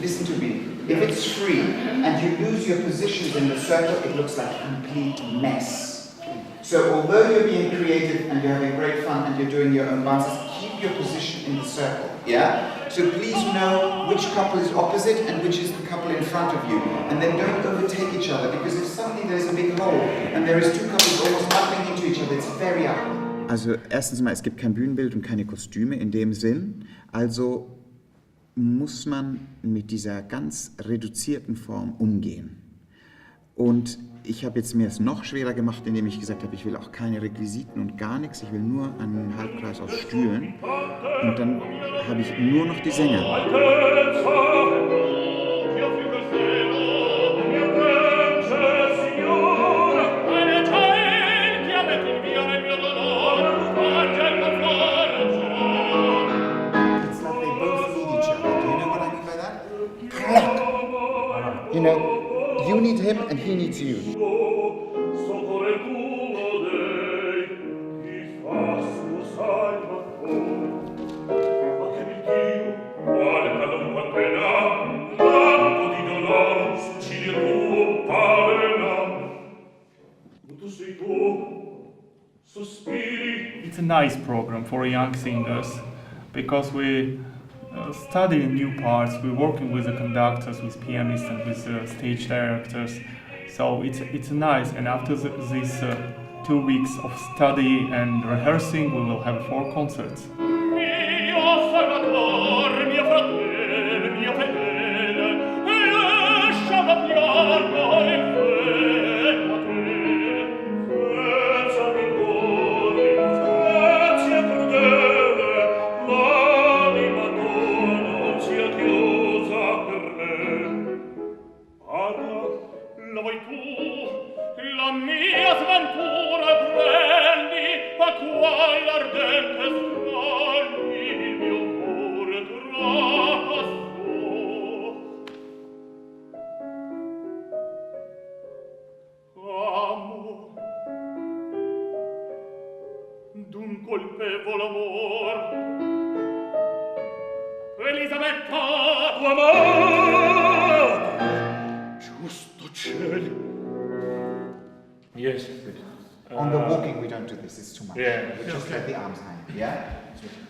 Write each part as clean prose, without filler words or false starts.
Listen to me. If it's free and you lose your positions in the circle, it looks like a complete mess. So although you're being creative and you're having great fun and you're doing your own dances, keep your position in the circle, yeah? So please know which couple is opposite and which is the couple in front of you. And then don't overtake each other, because if suddenly there's a big hole and there is two couples almost bumping into each other, it's very ugly. Also erstens mal, es gibt kein Bühnenbild und keine Kostüme in dem Sinn. Also muss man mit dieser ganz reduzierten Form umgehen. Und ich habe jetzt mir es noch schwerer gemacht, indem ich gesagt habe, ich will auch keine Requisiten und gar nichts, ich will nur einen Halbkreis aus Stühlen. Und dann habe ich nur noch die Sänger. You know, you need him and he needs you. It's a nice program for young singers because we studying new parts, we're working with the conductors, with pianists and with stage directors. So it's nice, and after these 2 weeks of study and rehearsing, we will have 4 concerts. D'un colpevole amor, Elisabetta, tua madre, giusto cielo. Yes. On the walking we don't do this, it's too much. Yeah. We just let the arms hang, yeah? Cielo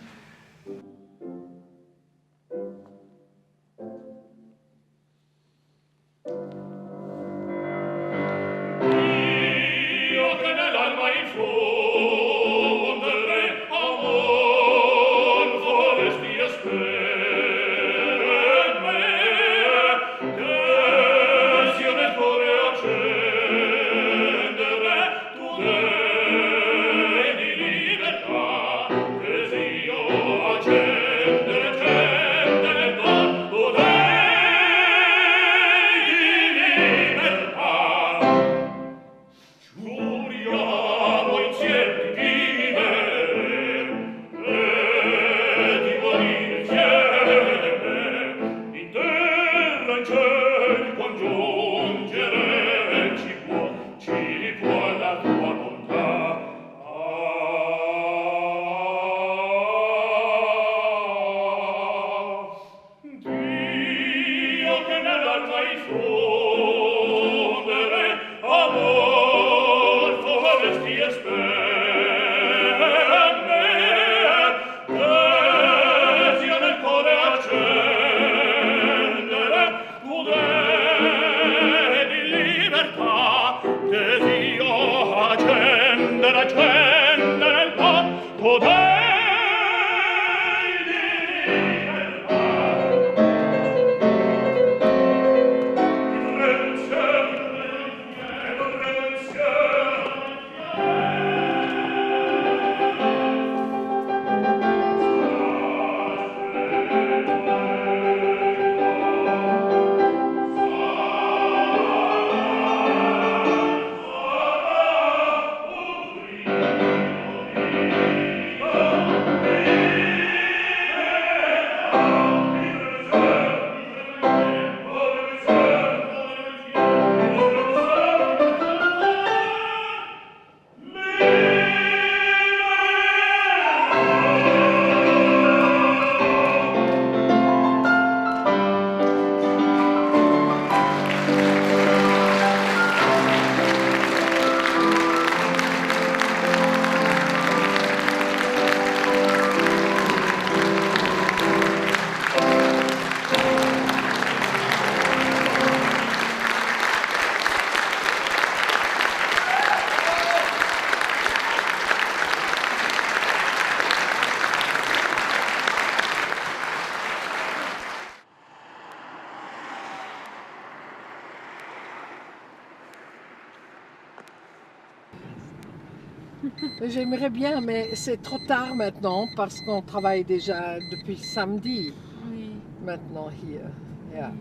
J'aimerais bien, mais c'est trop tard maintenant parce qu'on travaille déjà depuis samedi Oui. maintenant hier. Ja.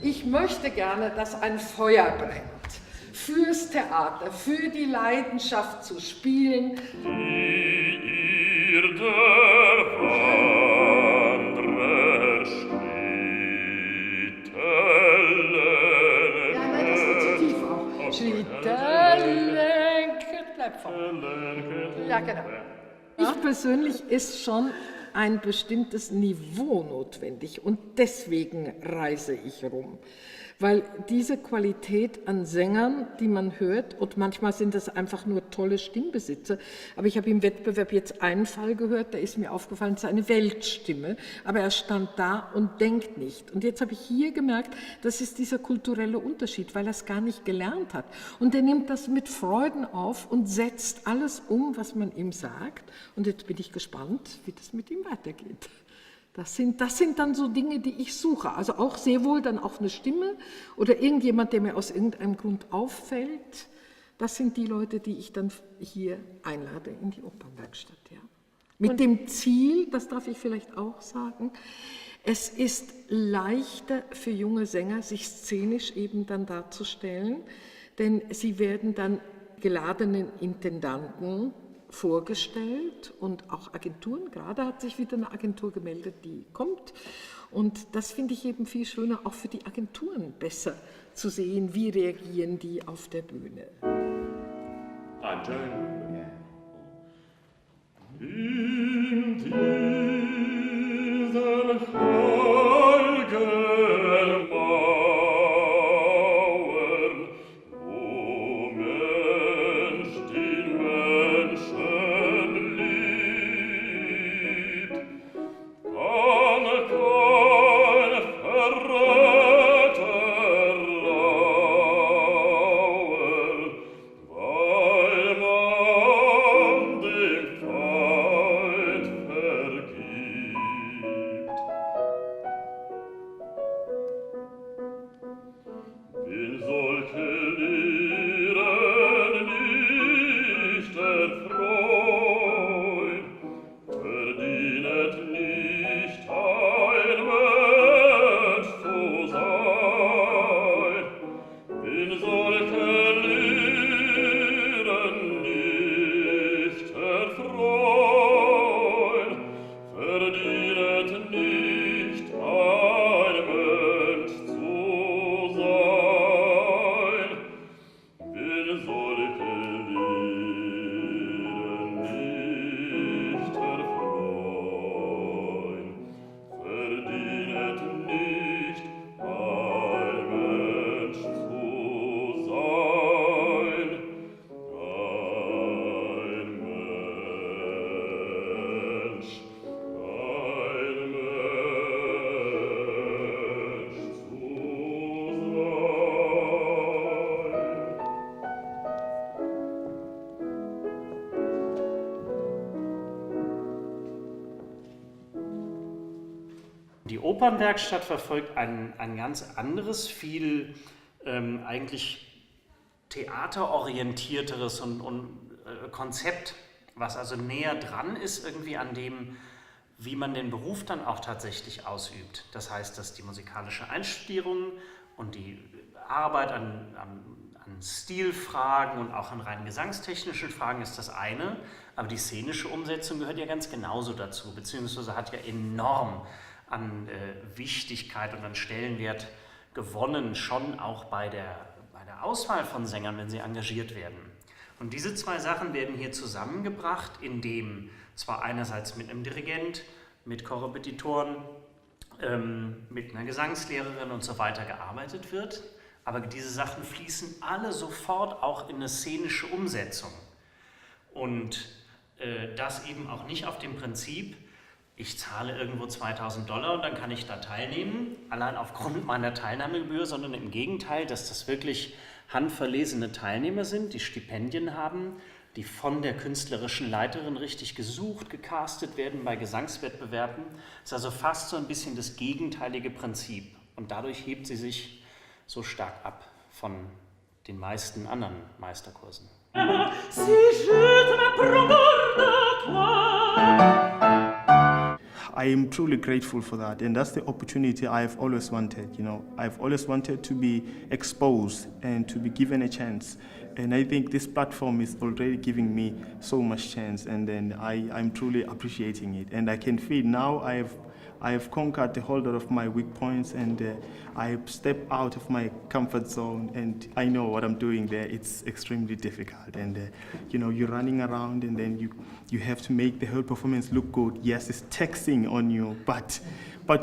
Ich möchte gerne, dass ein Feuer brennt. Fürs Theater, für die Leidenschaft zu spielen. Die ihr der Wanderer Schritte Ja, nein, das wird zu tief auch. Schritte, bleib vorne. Ja, genau. Ich persönlich ist schon ein bestimmtes Niveau notwendig und deswegen reise ich rum. Weil diese Qualität an Sängern, die man hört, und manchmal sind das einfach nur tolle Stimmbesitzer, aber ich habe im Wettbewerb jetzt einen Fall gehört, da ist mir aufgefallen, es ist eine Weltstimme, aber er stand da und denkt nicht. Und jetzt habe ich hier gemerkt, das ist dieser kulturelle Unterschied, weil er es gar nicht gelernt hat. Und er nimmt das mit Freuden auf und setzt alles um, was man ihm sagt. Und jetzt bin ich gespannt, wie das mit ihm weitergeht. Das sind dann so Dinge, die ich suche. Also auch sehr wohl dann auch eine Stimme oder irgendjemand, der mir aus irgendeinem Grund auffällt. Das sind die Leute, die ich dann hier einlade in die Opernwerkstatt. Ja. Mit dem Ziel, das darf ich vielleicht auch sagen, es ist leichter für junge Sänger, sich szenisch eben dann darzustellen, denn sie werden dann geladenen Intendanten vorgestellt und auch Agenturen. Gerade hat sich wieder eine Agentur gemeldet, die kommt. Und das finde ich eben viel schöner, auch für die Agenturen besser zu sehen, wie reagieren die auf der Bühne. In diesen heiligen Mauern, wo Mensch den Menschen liebt, kann kein Verräter lauern, weil man dem Feind vergibt. Wen solche Lehren nicht erfreuen, verdient nicht ein Mensch zu sein. Wen solche Lehren nicht erfreuen, verdient nicht ein Mensch zu sein. Wen solche Lehren nicht erfreuen, verdient nicht ein Mensch zu sein. Ein Mensch zu Die Opernwerkstatt verfolgt ein ganz anderes, viel eigentlich theaterorientierteres und Konzept, was also näher dran ist irgendwie an dem, wie man den Beruf dann auch tatsächlich ausübt. Das heißt, dass die musikalische Einstudierung und die Arbeit an Stilfragen und auch an rein gesangstechnischen Fragen ist das eine, aber die szenische Umsetzung gehört ja ganz genauso dazu, beziehungsweise hat ja enorm an Wichtigkeit und an Stellenwert gewonnen, schon auch bei der Auswahl von Sängern, wenn sie engagiert werden. Und diese zwei Sachen werden hier zusammengebracht, indem zwar einerseits mit einem Dirigent, mit Korrepetitoren, mit einer Gesangslehrerin und so weiter gearbeitet wird, aber diese Sachen fließen alle sofort auch in eine szenische Umsetzung. Und das eben auch nicht auf dem Prinzip, ich zahle irgendwo $2.000 und dann kann ich da teilnehmen, allein aufgrund meiner Teilnahmegebühr, sondern im Gegenteil, dass das wirklich handverlesene Teilnehmer sind, die Stipendien haben, die von der künstlerischen Leiterin richtig gesucht, gecastet werden bei Gesangswettbewerben. Das ist also fast so ein bisschen das gegenteilige Prinzip. Und dadurch hebt sie sich so stark ab von den meisten anderen Meisterkursen. I am truly grateful for that, and that's the opportunity I've always wanted. I've always wanted to be exposed and to be given a chance, and I think this platform is already giving me so much chance, and then I'm truly appreciating it, and I can feel now I have conquered a whole lot of my weak points, and I step out of my comfort zone, and I know what I'm doing there. It's extremely difficult, and you're running around, and then you have to make the whole performance look good. Yes, it's taxing on you, but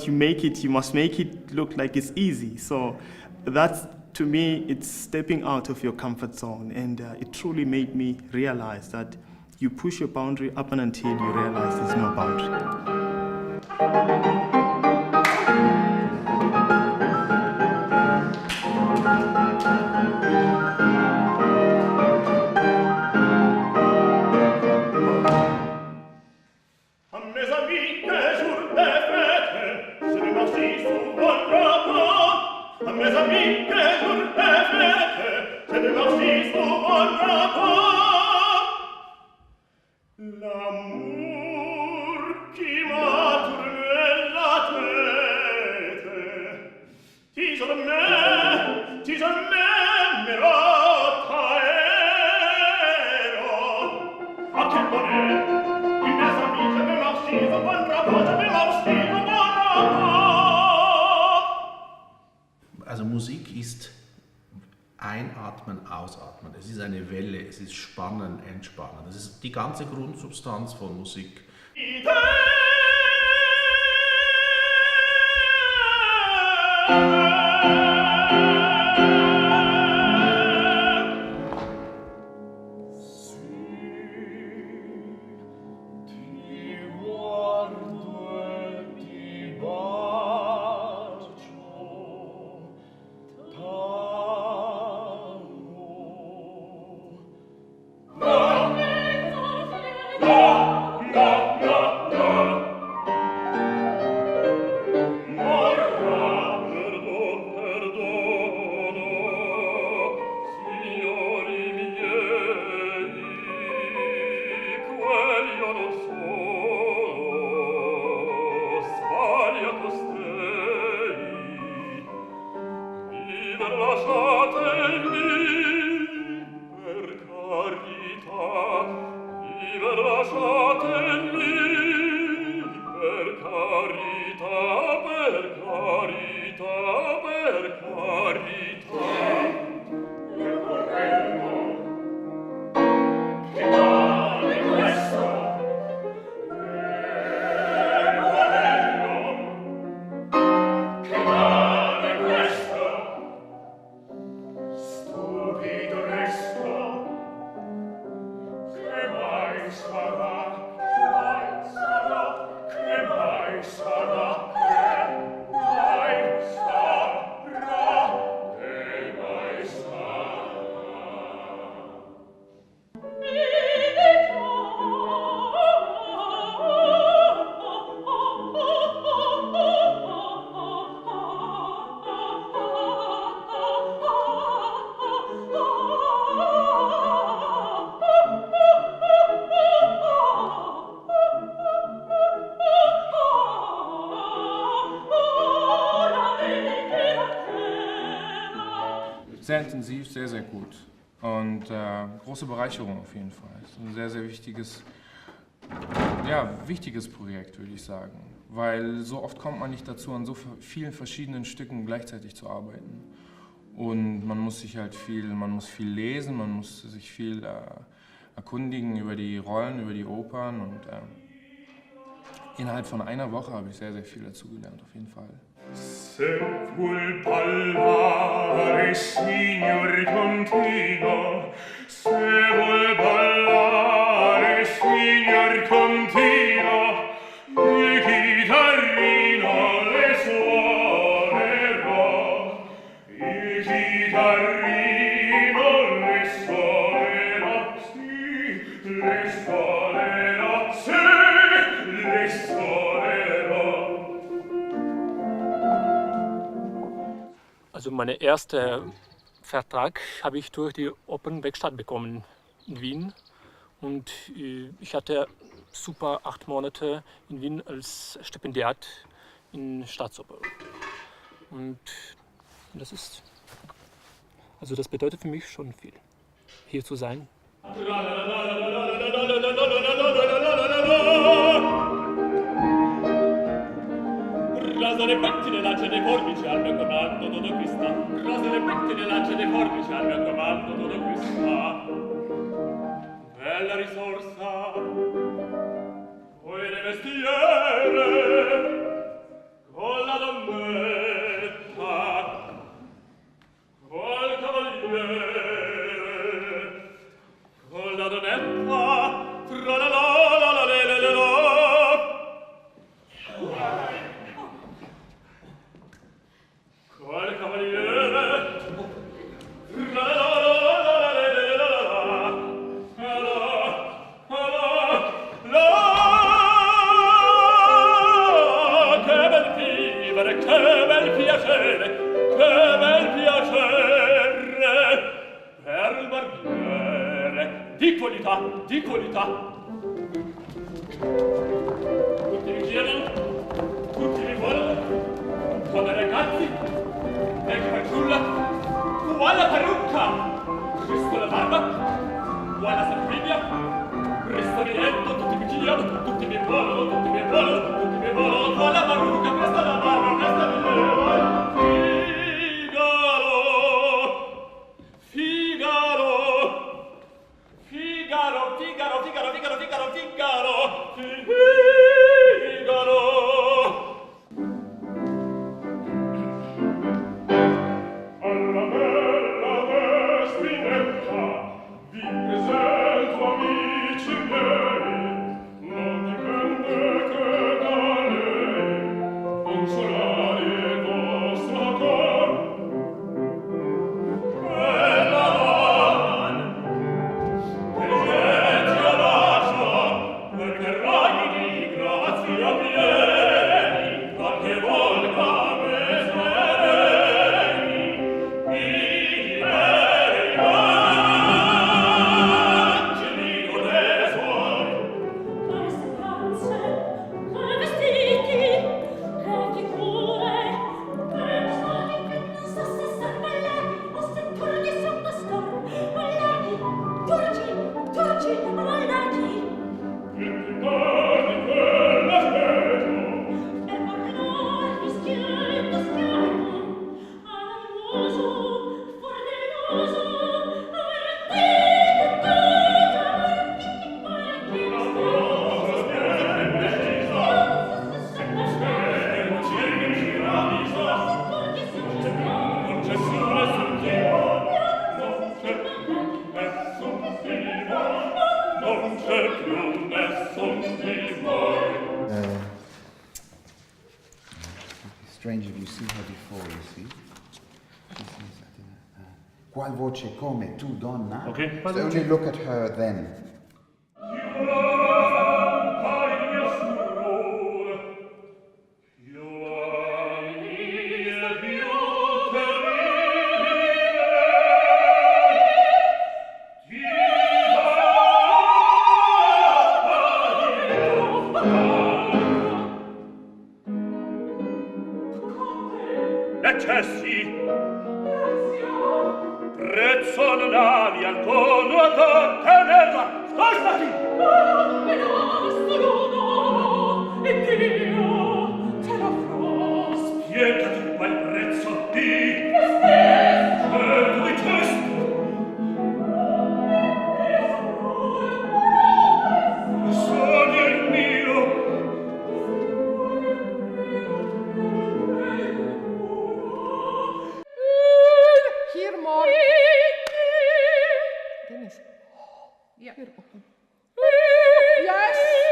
you must make it look like it's easy. So that's, to me, it's stepping out of your comfort zone, and it truly made me realize that you push your boundary up and until you realize there's no boundary. Also Musik ist Einatmen, Ausatmen. Es ist eine Welle, es ist Spannen, Entspannen. Das ist die ganze Grundsubstanz von Musik. Sehr intensiv, sehr, sehr gut und große Bereicherung auf jeden Fall. Es ist ein sehr, sehr wichtiges Projekt, würde ich sagen, weil so oft kommt man nicht dazu, an so vielen verschiedenen Stücken gleichzeitig zu arbeiten. Und man muss sich halt viel lesen, man muss sich viel erkundigen über die Rollen, über die Opern, und innerhalb von einer Woche habe ich sehr, sehr viel dazugelernt, auf jeden Fall. Se vuol ballare, signor Contino, se vuol ballare, signor Contino, il chitarrino le suonerò, il chitarrino le suonerò, sì, le suonerò, sì, le suonerò. Also mein erster Vertrag habe ich durch die Opernwerkstatt bekommen. in Wien und ich hatte super 8 Monate in Wien als Stipendiat in Staatsoper. Und das bedeutet für mich schon viel, hier zu sein. Rasa le pettine, lancia dei forbici al mio comando, Dodo Crista. Rasa le pettine, lancia dei forbici al mio comando, Dodo Crista. Bella risorsa, poi le vestiere, con la donnetta, col cavaliere, con la donnetta, tra la le la. Col cavaliere, la che bel vivere, che bel piacere, per il barbiere, di qualità. Tutti mi chiedono, tutti mi vogliono, come ragazzi, ecco fanciulla, qua la parrucca, questo la barba, qua la sanguiglia, questo biglietto, tutti mi chiedono, tutti mi vogliono, qua la parrucca, questa la barba, questa mi vogliono. Alla bella vestimenta vi presento amici miei, non dipende che da lei consolare il vostro cor. Bella donna, che ti lascio, perché ragni di grazia pieni, qualche volta Strange if you see her before, you see? She says, I don't know, qual voce come tu donna? Okay. So only look at her then. Eccessi, prezzo non avi al cono a tenerla, spostati! E Dio te la farò. Spiegati qual prezzo di certo di testo. Sono il mio. Hier mal. Dennis. Ja. Hier. Yes!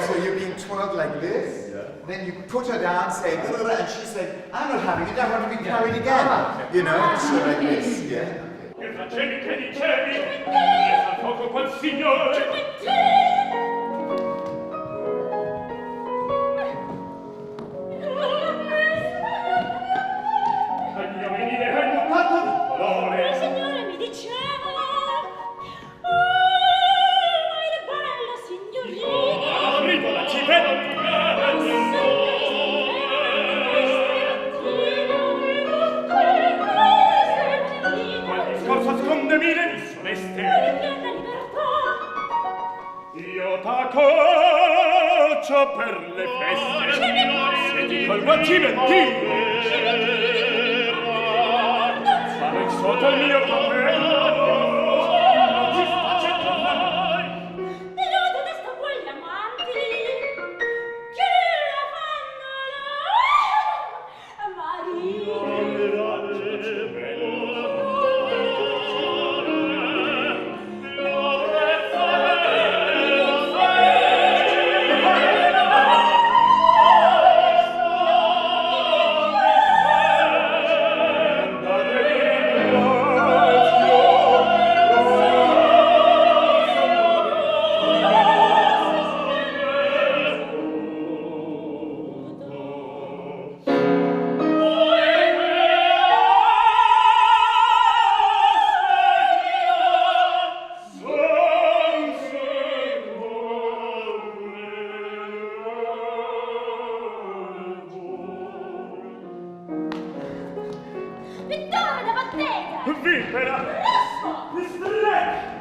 So you're being twirled like this, then you put her down, saying, and she's saying, I'm not having it, I want to be carried again. You know, so like this, yeah. Che facevi, che dicevi? Resta al fuoco quel signore! Voglio venire al mutato di colore! Il signore mi diceva, il bello signorino! Arrivo la civetta! Discorso ascondemi le disoneste. Io t'accoccio per le feste. Se ti colgo a cimentino, farò in sotto il mio cappello. Ci faccio trovare. Venuto da sto quegli amanti che la fanno Vipera! Rosso! Stretto!